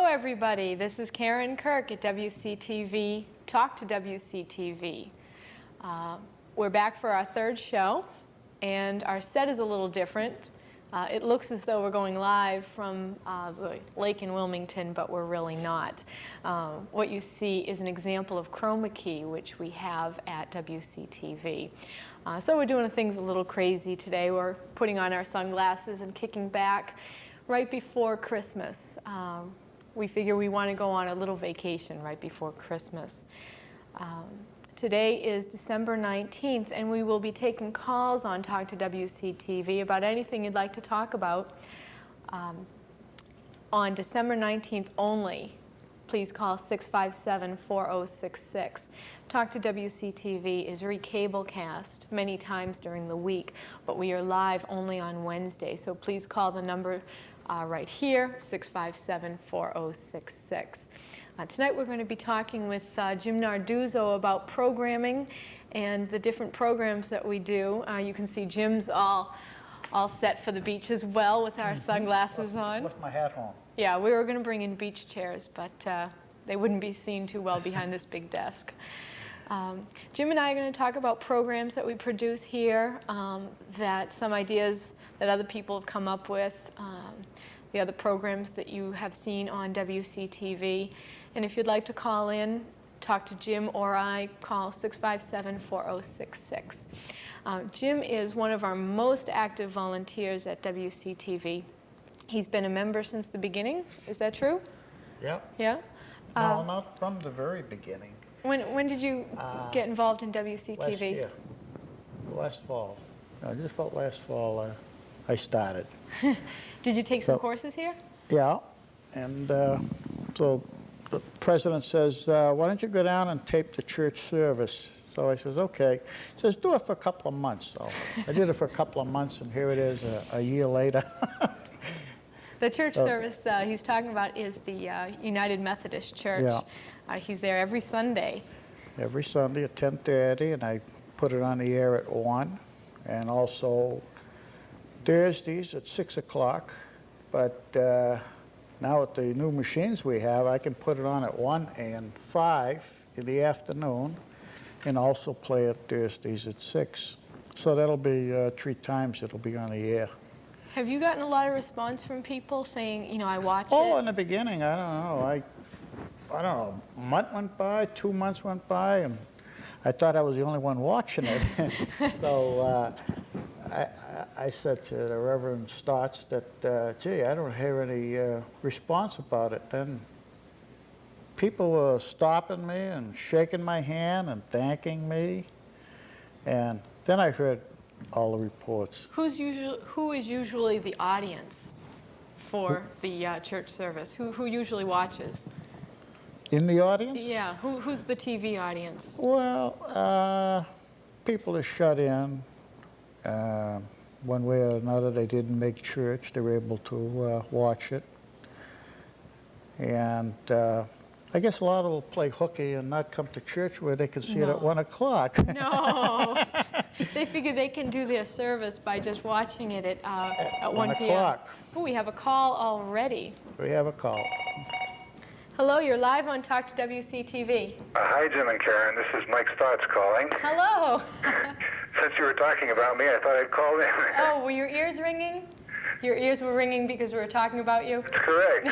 everybody. This is Karen Kirk at WCTV, Talk to WCTV. We're back for our third show, and our set is a little different. It looks as though we're going live from the lake in Wilmington, but we're really not. What you see is an example of chroma key, which we have at WCTV. So we're doing things a little crazy today. We're putting on our sunglasses and kicking back right before Christmas. We figure we want to go on a little vacation right before Christmas. Today is December 19th, and we will be taking calls on Talk to WCTV about anything you'd like to talk about. On December 19th only, please call 657-4066. Talk to WCTV is recablecast many times during the week, but we are live only on Wednesday, so please call the number right here, 657-4066. Tonight we're going to be talking with Jim Narduzzo about programming and the different programs that we do. You can see Jim's all set for the beach as well with our sunglasses on. Left my hat on. Yeah, we were going to bring in beach chairs, but they wouldn't be seen too well behind this big desk. Jim and I are going to talk about programs that we produce here, that some ideas that other people have come up with, the other programs that you have seen on WCTV. And if you'd like to call in, talk to Jim or I, call 657-4066. Jim is one of our most active volunteers at WCTV. He's been a member since the beginning. Is that true? Yep. Yeah? No, not from the very beginning. When did you get involved in WCTV? Last year. Last fall. No, just about last fall I started. Did you take some courses here? Yeah. And so the president says, why don't you go down and tape the church service? So I says, okay. He says, do it for a couple of months. So I did it for a couple of months, and here it is a year later. The church service he's talking about is the United Methodist Church. Yeah. He's there every Sunday. Every Sunday at 10:30, and I put it on the air at 1, and also Thursdays at 6 o'clock. But now with the new machines we have, I can put it on at 1 and 5 in the afternoon, and also play it Thursdays at 6. So that'll be 3 times it'll be on the air. Have you gotten a lot of response from people saying, you know, I watch it? Oh, in the beginning, I don't know. I don't know, a month went by, 2 months went by, and I thought I was the only one watching it. So I said to the Reverend Stotts that, gee, I don't hear any response about it. Then people were stopping me and shaking my hand and thanking me. And then I heard all the reports. Who is usually the audience for the church service? Who usually watches? In the audience? Yeah, who's the TV audience? Well, people are shut in. One way or another, they didn't make church. They were able to watch it. And I guess a lot of them will play hooky and not come to church where they can see it at 1 o'clock. No. They figure they can do their service by just watching it at 1 p.m. o'clock. Oh, we have a call already. We have a call. Hello, you're live on Talk to WCTV. Hi, Jim and Karen. This is Mike Stotts calling. Hello. Since you were talking about me, I thought I'd call in. Oh, were your ears ringing? Your ears were ringing because we were talking about you? That's correct.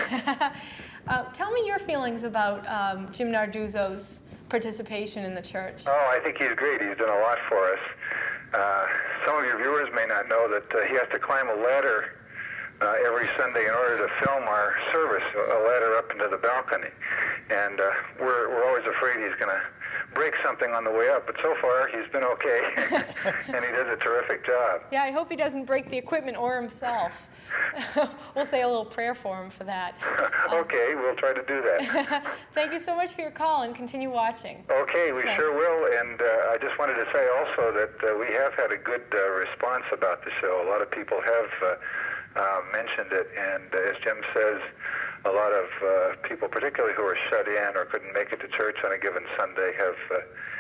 Tell me your feelings about Jim Narduzzo's participation in the church. Oh, I think he's great. He's done a lot for us. Some of your viewers may not know that he has to climb a ladder every Sunday in order to film our service, a ladder up into the balcony. And we're always afraid he's going to break something on the way up, but so far he's been okay, and he does a terrific job. Yeah, I hope he doesn't break the equipment or himself. We'll say a little prayer for him for that. Okay, we'll try to do that. Thank you so much for your call, and continue watching. Okay, we sure will, and I just wanted to say also that we have had a good response about the show. A lot of people have mentioned it, and as Jim says, a lot of people, particularly who are shut in or couldn't make it to church on a given Sunday, have...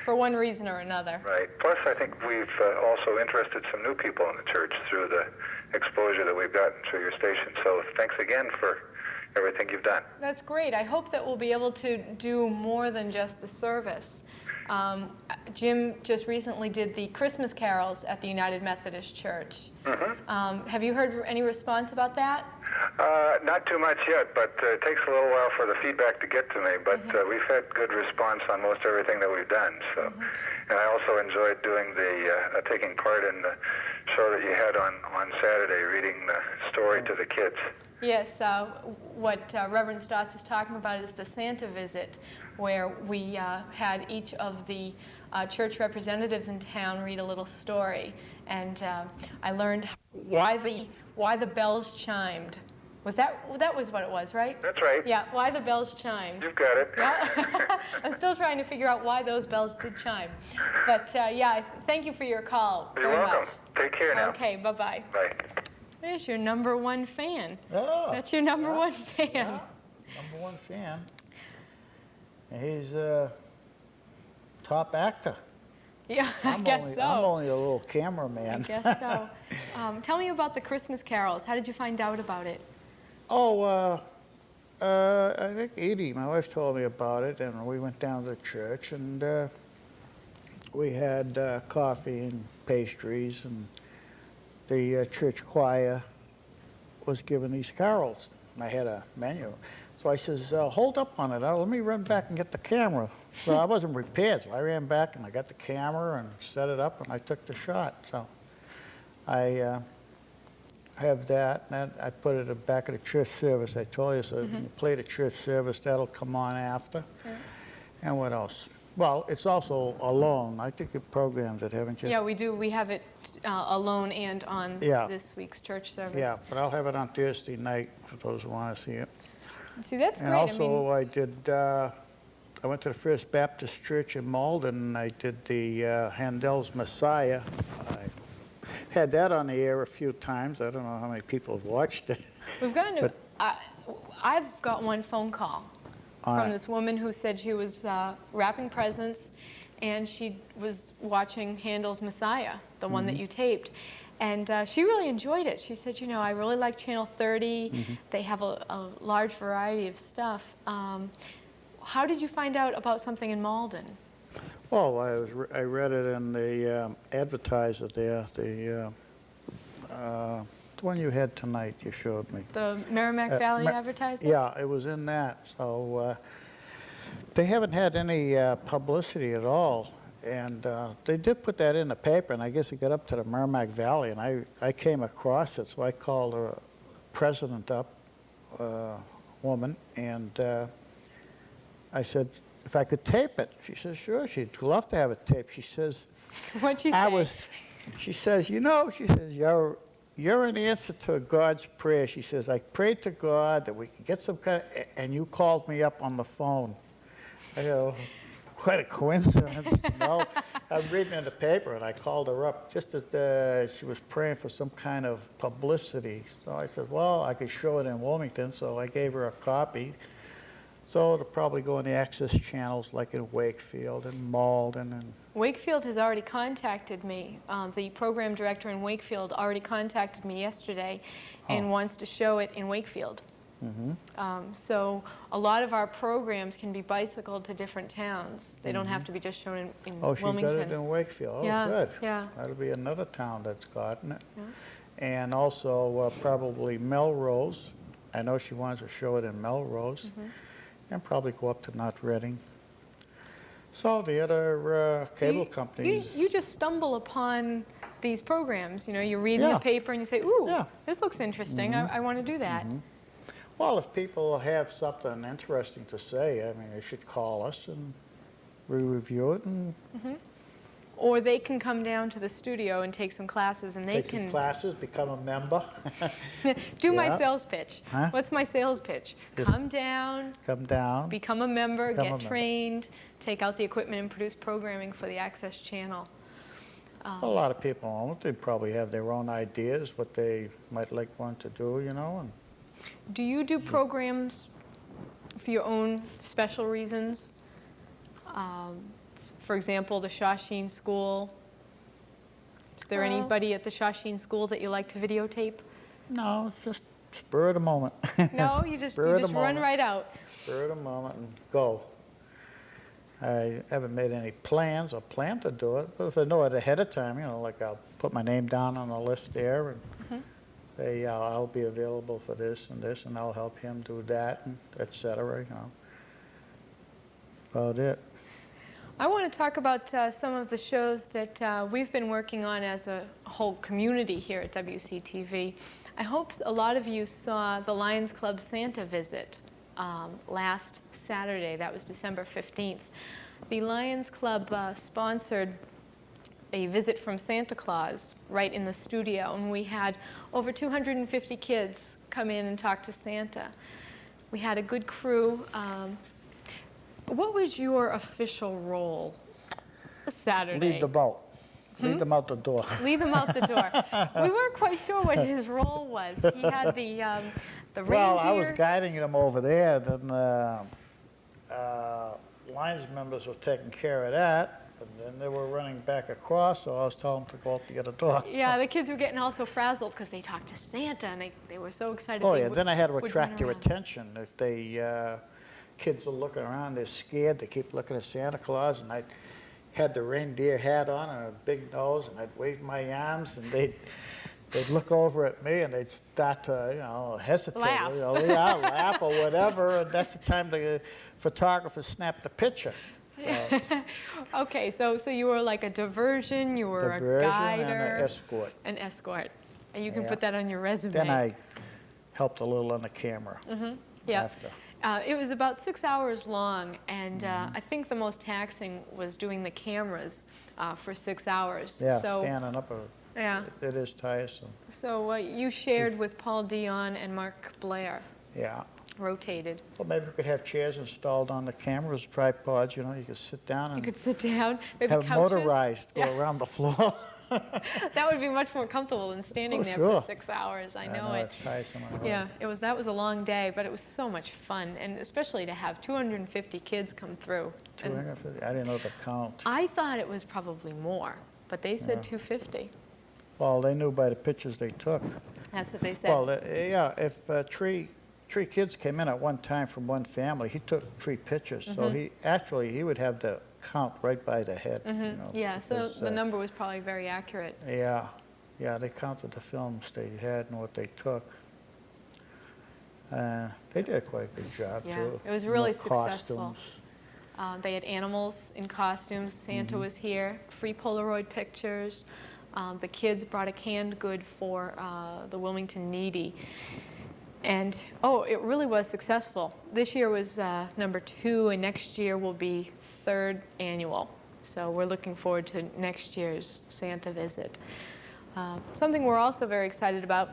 for one reason or another. Right. Plus, I think we've also interested some new people in the church through the exposure that we've gotten through your station. So thanks again for everything you've done. That's great. I hope that we'll be able to do more than just the service. Jim just recently did the Christmas carols at the United Methodist Church. Have you heard any response about that? Not too much yet, but it takes a little while for the feedback to get to me. But we've had good response on most everything that we've done. So, and I also enjoyed doing the taking part in the show that you had on Saturday, reading the story to the kids. Yes, what Reverend Stotts is talking about is the Santa visit, where we had each of the church representatives in town read a little story, and I learned why the bells chimed. That was what it was, right? That's right. Yeah, why the bells chimed. You've got it. Yeah, I'm still trying to figure out why those bells did chime, but yeah, thank you for your call. You're very welcome. much. Take care now. Okay, bye-bye. Bye. There's your #1 fan. Oh, That's your #1 fan. yeah, #1 fan. And he's a top actor. Yeah, I guess so. I'm only a little cameraman. I guess so. Tell me about the Christmas carols. How did you find out about it? Oh, I think Edie, my wife, told me about it, and we went down to the church, and we had coffee and pastries, and the church choir was giving these carols. I had a menu. So I says, hold up on it. Let me run back and get the camera. So I wasn't prepared, so I ran back and I got the camera and set it up and I took the shot. So I have that, and I put it back at the church service. I told you, so when you play the church service, that'll come on after. And what else? Well, it's also alone. I think you programmed it, haven't you? Yeah, we do. We have it alone and on this week's church service. Yeah, but I'll have it on Thursday night for those who want to see it. See, that's And great. also, I went to the First Baptist Church in Malden, and I did the Handel's Messiah. I had that on the air a few times. I don't know how many people have watched it. We've gotten to, I've got one phone call from this woman who said she was wrapping presents, and she was watching Handel's Messiah, the one that you taped. And she really enjoyed it. She said, you know, I really like Channel 30. They have a large variety of stuff. How did you find out about something in Malden? Well, I read it in the advertiser there, the one you had tonight you showed me. The Merrimack Valley advertisement? Yeah, it was in that. So they haven't had any publicity at all. And they did put that in the paper, and I guess it got up to the Merrimack Valley, and I came across it, so I called the president up, woman, and I said, if I could tape it. She says, sure, she'd love to have it taped. She says, What'd she say? She says, you know, she says, you're an answer to God's prayer. She says, I prayed to God that we could get some kind of, and you called me up on the phone. I go, quite a coincidence. No, I'm reading in the paper, and I called her up just as she was praying for some kind of publicity. So I said, well, I could show it in Wilmington, so I gave her a copy. So it'll probably go in the access channels like in Wakefield and Malden. And Wakefield has already contacted me. The program director in Wakefield already contacted me yesterday and wants to show it in Wakefield. So a lot of our programs can be bicycled to different towns. They don't have to be just shown in oh, she Wilmington. got it in Wakefield. Oh, Yeah, good. yeah. That'll be another town that's gotten it. And also probably Melrose. I know she wants to show it in Melrose. And probably go up to North Reading. So the other cable companies. You just stumble upon these programs. You know, you read in the paper and you say, ooh, this looks interesting. I want to do that. Well, if people have something interesting to say, I mean, they should call us and we review it and Or they can come down to the studio and take some classes, and they take some classes, become a member. do my sales pitch. Huh? What's my sales pitch? Just Come down, become a member, get trained, take out the equipment and produce programming for the Access Channel. A lot of people won't. They probably have their own ideas, what they might want to do, you know. And Do you do programs for your own special reasons? For example, the Shawsheen School. Is there anybody at the Shawsheen School that you like to videotape? no, it's spur of the moment. No, you just Spur of the run moment. right out. Spur of the moment and go. I haven't made any plans or plan to do it, but if I know it ahead of time, like I'll put my name down on the list there and say, yeah, I'll be available for this, and I'll help him do that, and et cetera, About it. I want to talk about some of the shows that we've been working on as a whole community here at WCTV. I hope a lot of you saw the Lions Club Santa visit last Saturday. That was December 15th. The Lions Club sponsored a visit from Santa Claus right in the studio, and we had over 250 kids come in and talk to Santa. We had a good crew. What was your official role Saturday? Lead the boat. Lead them out the door. Lead them out the door. We weren't quite sure what his role was. He had the reindeer. Well, I was guiding them over there, then Lions members were taking care of that, and then they were running back across, so I was telling them to go out to get a door. Yeah, the kids were getting also frazzled because they talked to Santa, and they were so excited. Oh, they yeah, then I had to would attract run their around. attention. If kids are looking around, they're scared, they keep looking at Santa Claus, and I had the reindeer hat on and a big nose, and I'd wave my arms, and they'd look over at me, and they'd start to, hesitate, Laugh. Laugh or whatever, and that's the time the photographer snapped the picture. So, Okay, so you were like a diversion, you were a diversion guider. and an escort. An escort. And you can Yeah. put that on your resume. Then I helped a little on the camera Yeah. after. It was about 6 hours long, and I think the most taxing was doing the cameras for 6 hours. Yeah, So, standing up, yeah. it is tiresome. So you shared with Paul Dion and Mark Blair, Yeah. rotated. Well, maybe we could have chairs installed on the cameras, tripods, you could sit down You and could sit down, maybe have couches. motorized, go Yeah. around the floor. That would be much more comfortable than standing Oh, there sure. for 6 hours. I I know know, it. it's tiresome on the road. Yeah, that was a long day, but it was so much fun, and especially to have 250 kids come through. And 250, I didn't know the count. I thought it was probably more, but they said 250. Well, they knew by the pictures they took. That's what they said. Well, yeah, if three kids came in at one time from one family, he took 3 pictures, so he would have the count right by the head. Yeah, so because, the number was probably very accurate. Yeah, they counted the films they had and what they took. They did quite a good job, Yeah, too. it was really No successful. costumes. They had animals in costumes. Santa was here, free Polaroid pictures. The kids brought a canned good for the Wilmington Needy. And, it really was successful. This year was number 2, and next year will be 3rd annual. So we're looking forward to next year's Santa visit. Something we're also very excited about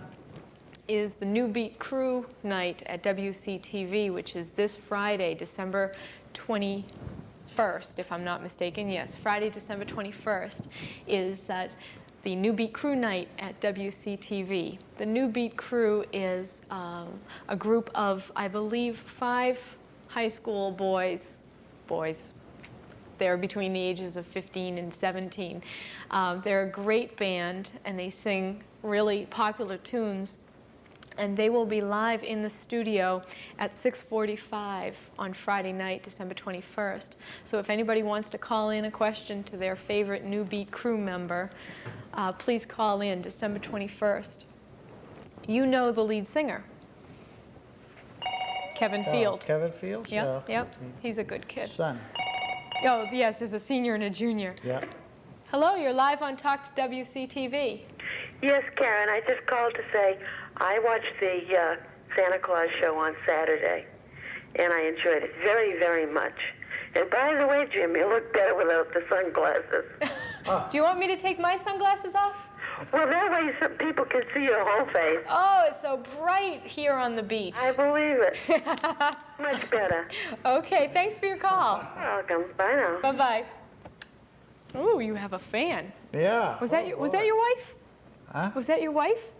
is the New Beat Crew Night at WCTV, which is this Friday, December 21st, if I'm not mistaken. Yes, Friday, December 21st is the New Beat Crew Night at WCTV. The New Beat Crew is a group of, I believe, 5 high school boys. They're between the ages of 15 and 17. They're a great band, and they sing really popular tunes. And they will be live in the studio at 6:45 on Friday night, December 21st. So if anybody wants to call in a question to their favorite New Beat Crew member, please call in December 21st. You know the lead singer, Kevin Field. Kevin Fields? Yep, Yeah. yep. He's a good kid. Son. Oh, yes, there's a senior and a junior. Yeah. Hello, you're live on Talk to WCTV. Yes, Karen, I just called to say I watched the Santa Claus show on Saturday, and I enjoyed it very, very much. And by the way, Jim, you look better without the sunglasses. Do you want me to take my sunglasses off? Well, that way some people can see your whole face. Oh, it's so bright here on the beach. I believe it. Much better. Okay, thanks for your call. Welcome. Bye now. Bye-bye. Ooh, you have a fan. Yeah. Was that your wife? Huh? Was that your wife?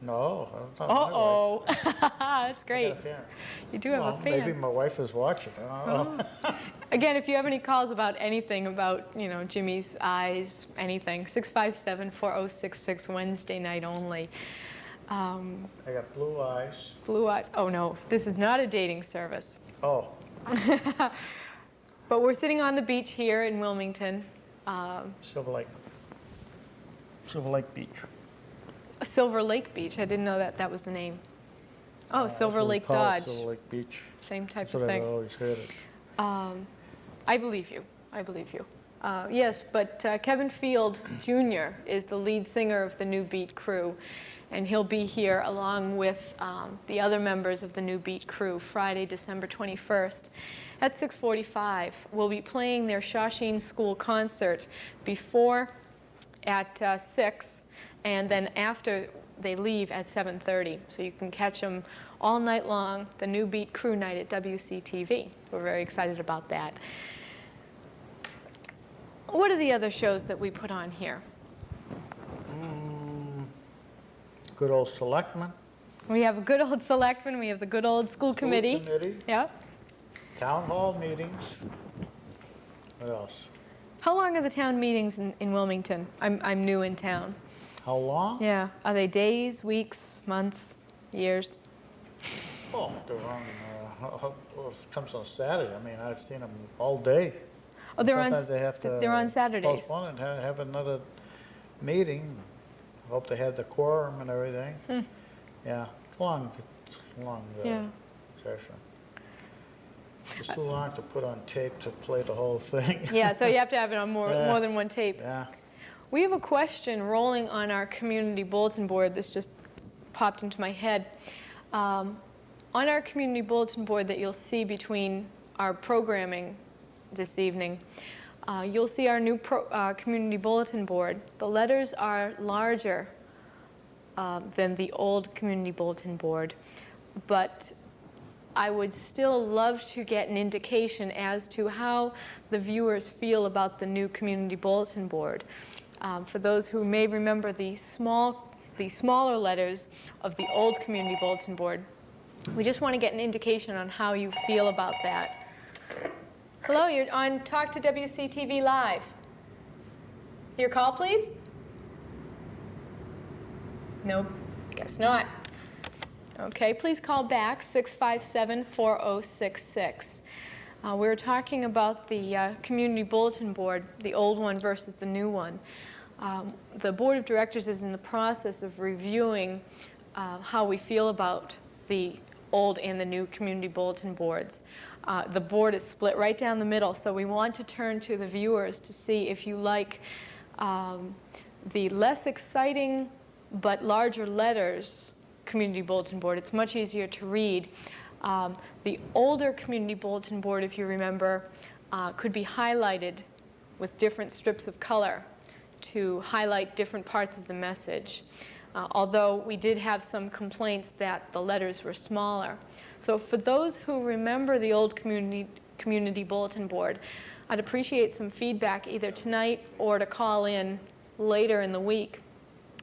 No, I don't know. Uh-oh. That's I got great. a fan. You do have Well, a fan. maybe my wife is watching. I don't know. Again, if you have any calls about anything, about, Jimmy's eyes, anything, 657-4066, Wednesday night only. I got blue eyes. Blue eyes. Oh, no, this is not a dating service. Oh, But we're sitting on the beach here in Wilmington. Silver Lake. Silver Lake Beach. Silver Lake Beach. I didn't know that that was the name. Oh, That's Silver what we Lake call it, Dodge. Silver Lake Beach. Same type That's of what I've thing. always heard it. I believe you. I believe you. Yes, but Kevin Field Jr. is the lead singer of the New Beat crew, and he'll be here along with the other members of the New Beat crew Friday, December 21st at 6:45. We'll be playing their Shawshene School concert before at 6, and then after they leave at 7:30. So you can catch them all night long, the New Beat crew night at WCTV. We're very excited about that. What are the other shows that we put on here? Good old selectmen, We have a good old selectman, we have the good old school committee. Yep. Town hall meetings. What else? How long are the town meetings in Wilmington? I'm new in town. How long? Yeah. Are they days, weeks, months, years? Oh, they're on, well, it comes on Saturday. I mean, I've seen them all day. Oh, they're on. Sometimes they have to They're on Saturdays. postpone and have another meeting. Hope they have the quorum and everything. Yeah, it's long Yeah. session. It's too long to put on tape to play the whole thing. Yeah. So you have to have it on Yeah. more than one tape. Yeah. We have a question rolling on our community bulletin board. This just popped into my head. On our community bulletin board that you'll see between our programming this evening, you'll see our new community bulletin board. The letters are larger than the old community bulletin board, but I would still love to get an indication as to how the viewers feel about the new community bulletin board. For those who may remember the smaller letters of the old community bulletin board, we just want to get an indication on how you feel about that. Hello, you're on Talk to WCTV Live. Your call, please? Nope, guess not. Okay, please call back, 657-4066. We were talking about the community bulletin board, the old one versus the new one. The board of directors is in the process of reviewing how we feel about the old and the new community bulletin boards. The board is split right down the middle, so we want to turn to the viewers to see if you like the less exciting but larger letters community bulletin board. It's much easier to read. The older community bulletin board, if you remember, could be highlighted with different strips of color to highlight different parts of the message. Although we did have some complaints that the letters were smaller. So for those who remember the old community bulletin board, I'd appreciate some feedback either tonight or to call in later in the week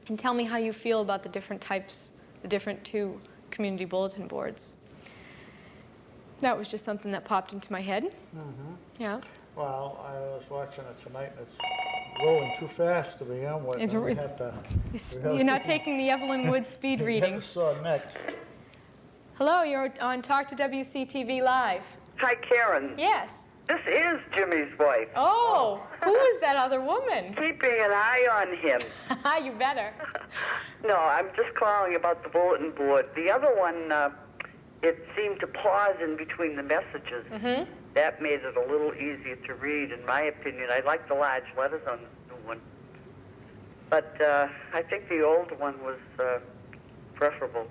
and tell me how you feel about the different types, the different two community bulletin boards. That was just something that popped into my head. Yeah. Well, I was watching it tonight, and it's rolling too fast to begin with. It's and we re- had to, You're not taking the Evelyn Wood speed reading. Get a sore neck. Hello, you're on Talk to WCTV Live. Hi, Karen. Yes. This is Jimmy's wife. Oh, who is that other woman? Keeping an eye on him. You better. No, I'm just calling about the bulletin board. The other one, it seemed to pause in between the messages. That made it a little easier to read, in my opinion. I like the large letters on the new one. But I think the old one was preferable.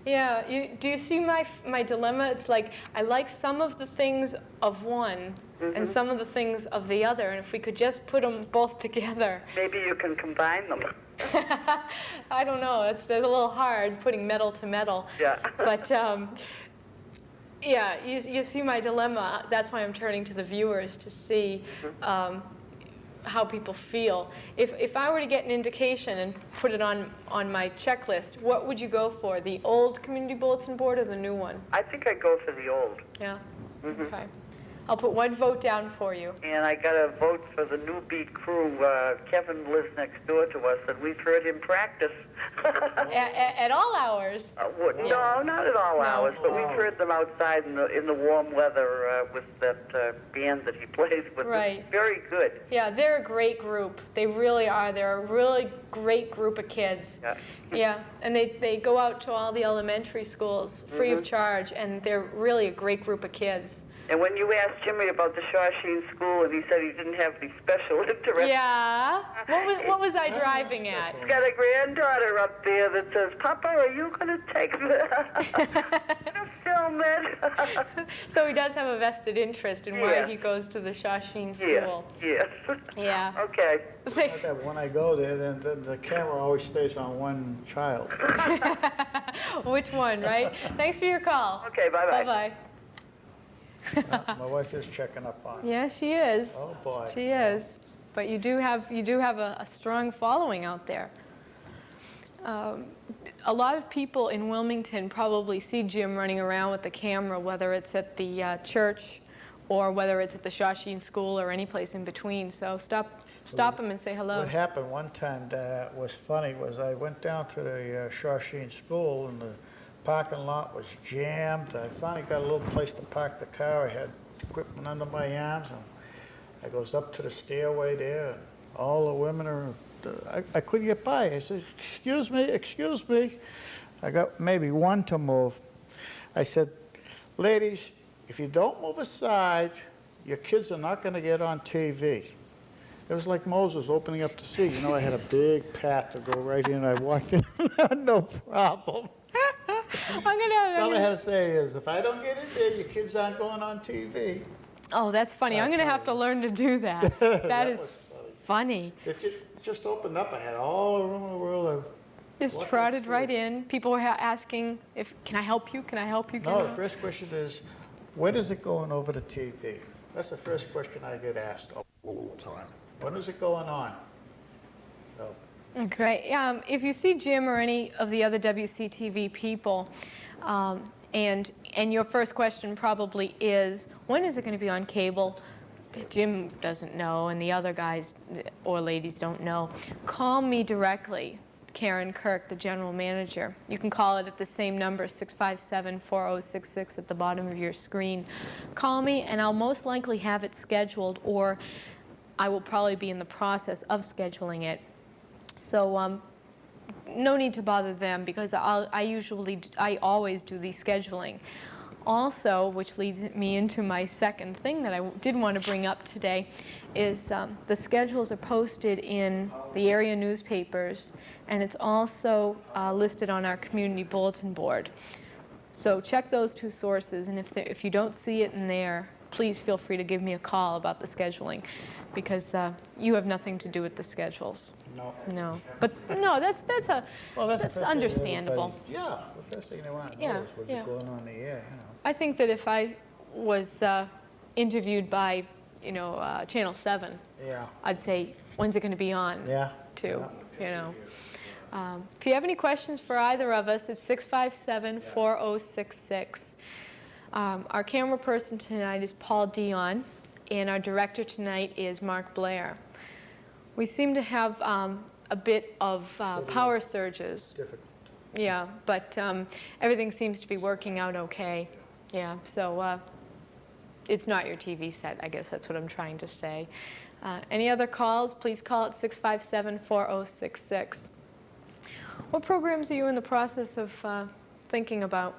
Yeah, do you see my dilemma? It's like I like some of the things of one and some of the things of the other, and if we could just put them both together. Maybe you can combine them. I don't know, it's a little hard putting metal to metal. Yeah. But yeah, you see my dilemma. That's why I'm turning to the viewers to see how people feel. If I were to get an indication and put it on my checklist, what would you go for? The old community bulletin board or the new one? I think I'd go for the old. Yeah. Okay. I'll put one vote down for you. And I got a vote for the New Beat crew. Kevin lives next door to us, and we've heard him practice. At all hours. No, not at all hours, but we've heard them outside in the warm weather with that band that he plays with. Right. It's very good. Yeah, they're a great group. They really are. They're a really great group of kids. Yeah. Yeah, and they go out to all the elementary schools free of charge, and they're really a great group of kids. And when you asked Jimmy about the Shawshene School, and he said he didn't have any special interest. Yeah. What was I driving at? He's got a granddaughter up there that says, "Papa, are you going to take to film it?" So he does have a vested interest in why Yeah. he goes to the Shawshene Yeah. School. Yes. Yeah. Okay. Like that when I go there, then the camera always stays on one child. Which one, right? Thanks for your call. Okay. Bye. Bye. Bye-bye. My wife is checking up on me. Yeah, she is. Oh, boy. She is. But you do have a strong following out there. A lot of people in Wilmington probably see Jim running around with the camera, whether it's at the church or whether it's at the Shawshene School or any place in between. So stop him and say hello. What happened one time that was funny was I went down to the Shawshene School, and the parking lot was jammed. I finally got a little place to park the car. I had equipment under my arms, and I goes up to the stairway there, and all the women are, I couldn't get by. I said, excuse me. I got maybe one to move. I said, ladies, if you don't move aside, your kids are not going to get on TV. It was like Moses opening up the sea. You know, I had a big path to go right in. I walked in, no problem. All I had to say is, if I don't get in there, your kids aren't going on TV. Oh, that's funny. I'm going to have to learn to do that. That is funny. It just opened up. I had all the room in the world. Just trotted right in. People were asking, can I help you? Can I help you? No, the first question is, when is it going over the TV? That's the first question I get asked all the time. When is it going on? So, Okay. If you see Jim or any of the other WCTV people, and your first question probably is, when is it going to be on cable? Jim doesn't know, and the other guys or ladies don't know. Call me directly, Karen Kirk, the general manager. You can call it at the same number, 657-4066 at the bottom of your screen. Call me, and I'll most likely have it scheduled, or I will probably be in the process of scheduling it. So no need to bother them, because I always do the scheduling. Also, which leads me into my second thing that I did want to bring up today, is the schedules are posted in the area newspapers, and it's also listed on our community bulletin board. So check those two sources, and if you don't see it in there, please feel free to give me a call about the scheduling, because you have nothing to do with the schedules. no. No, but no, that's Well, that's the first thing understandable. Yeah, the first thing they want to know Yeah, is what's yeah. going on in the air, you know. I think that if I was interviewed by, Channel 7, Yeah. I'd say, when's it going to be on? Yeah. Too, If you have any questions for either of us, it's 657-4066. Our camera person tonight is Paul Dion, and our director tonight is Mark Blair. We seem to have a bit of power surges. Difficult. Yeah, but everything seems to be working out okay. Yeah, so it's not your TV set, I guess that's what I'm trying to say. Any other calls, please call at 657-4066. What programs are you in the process of thinking about?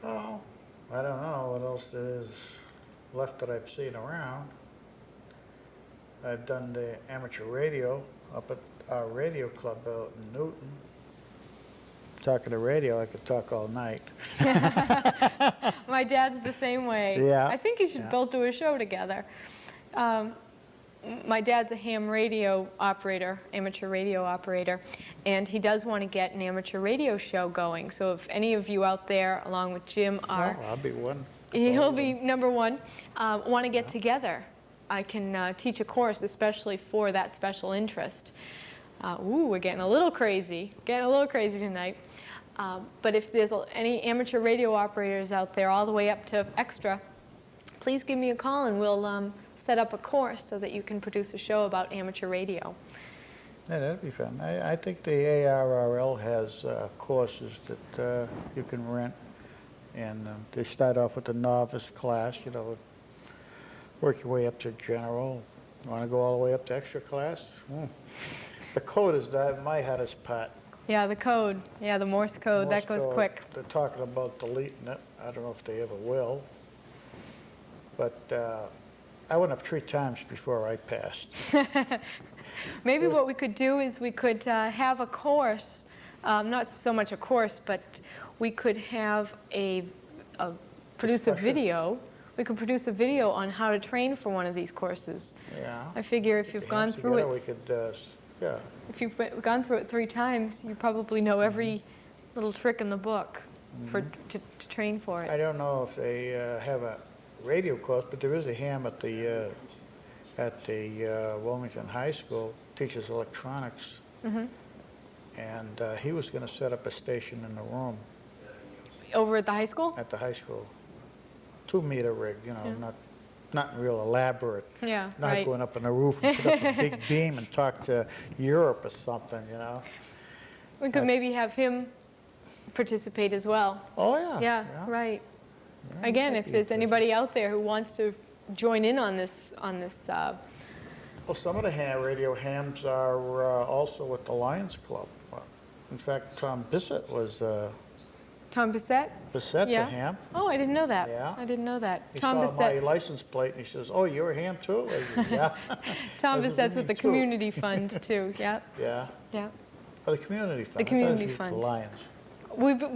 Oh, I don't know what else there is left that I've seen around. I've done the amateur radio up at our radio club out in Newton. Talking to radio, I could talk all night. My dad's the same way. Yeah. I think you should both do a show together. My dad's a ham radio operator, amateur radio operator, and he does want to get an amateur radio show going. So if any of you out there, along with Jim, are... Oh, I'll be one. He'll be number one. Want to get together. I can teach a course especially for that special interest. We're getting a little crazy. Tonight. But if there's any amateur radio operators out there all the way up to extra, please give me a call and we'll set up a course so that you can produce a show about amateur radio. Yeah, that'd be fun. I think the ARRL has courses that you can rent, and they start off with the novice class, you know, work your way up to general. You want to go all the way up to extra class? The code is my hardest part. Yeah, the code. Yeah, the Morse code. Morse that goes code, quick. They're talking about deleting it. I don't know if they ever will. But I went up 3 times before I passed. Maybe what we could do is we could have a course, not so much a course, but we could have produce a Discussion. video. We could produce a video on how to train for one of these courses. Yeah. I figure if you've gone through it, We could, yeah. if you've gone through it 3 times, you probably know every little trick in the book to train for it. I don't know if they have a radio course, but there is a ham at the Wilmington High School, teaches electronics. And he was going to set up a station in the room Over at the high school? at the high school. 2-meter rig, you know, not real elaborate. Yeah, Not right. going up on the roof and put up a big beam and talk to Europe or something, you know. We could maybe have him participate as well. Oh, yeah. Yeah, right. Yeah, Again, might if be there's interesting. anybody out there who wants to join in on this, Well, some of the radio hams are also with the Lions Club. In fact, Tom Bissett was Tom Bissett? Bissett's Yeah. a ham. Oh, I didn't know that. Yeah. I didn't know that. He Tom saw my Bissett. license plate and he says, "Oh, you're a ham too?" I said, "Yeah." Tom I said, Bissett's "Me with the too." community fund too. Yeah, Yeah. yeah. Oh, the community fund. The community I thought it was fund. the Lions.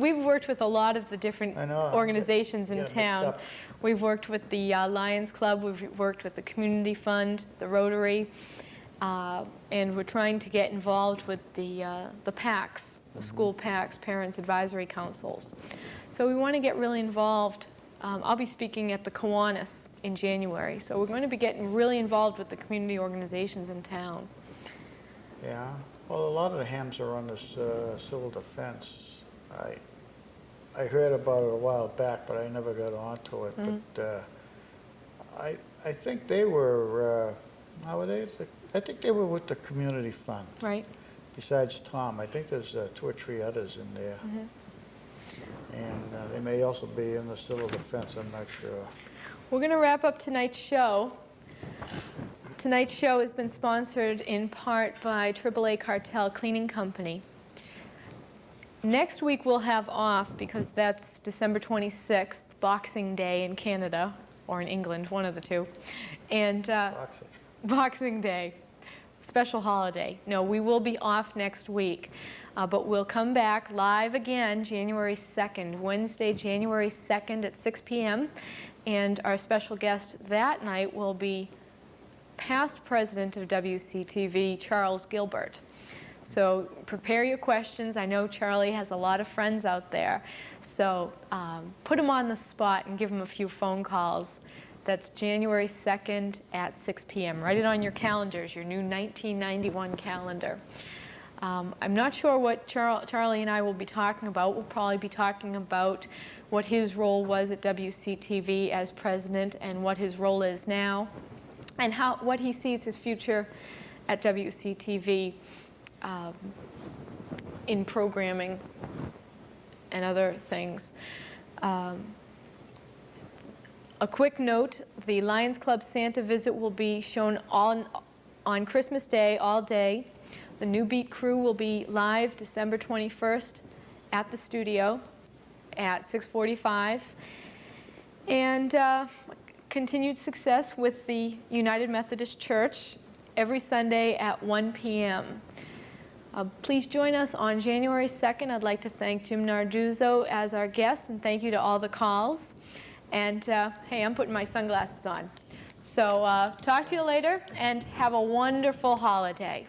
We've worked with a lot of the different I know. organizations in Get it mixed town. up. We've worked with the Lions Club. We've worked with the community fund, the Rotary, and we're trying to get involved with the PACs, the school PACs, Parents Advisory Councils. So we want to get really involved. I'll be speaking at the Kiwanis in January, so we're going to be getting really involved with the community organizations in town. Yeah. Well, a lot of the hams are on this civil defense. I heard about it a while back, but I never got onto it. But I think they were nowadays. I think they were with the community fund. Right? Besides Tom, I think there's 2 or 3 others in there. And they may also be in the civil defense, I'm not sure. We're going to wrap up tonight's show. Tonight's show has been sponsored in part by AAA Cartel Cleaning Company. Next week we'll have off because that's December 26th, Boxing Day in Canada, or in England, one of the two. And Boxing. Boxing Day, special holiday. No, we will be off next week, but we'll come back live again January 2nd, Wednesday, January 2nd at 6 p.m. And our special guest that night will be past president of WCTV, Charles Gilbert. So prepare your questions. I know Charlie has a lot of friends out there. So put him on the spot and give him a few phone calls. That's January 2nd at 6 p.m. Write it on your calendars, your new 1991 calendar. I'm not sure what Charlie and I will be talking about. We'll probably be talking about what his role was at WCTV as president and what his role is now, and what he sees his future at WCTV in programming and other things. A quick note, the Lions Club Santa visit will be shown on Christmas Day, all day. The New Beat crew will be live December 21st at the studio at 6:45. And continued success with the United Methodist Church every Sunday at 1 p.m. Please join us on January 2nd. I'd like to thank Jim Narduzzo as our guest, and thank you to all the calls. And hey, I'm putting my sunglasses on. So talk to you later, and have a wonderful holiday.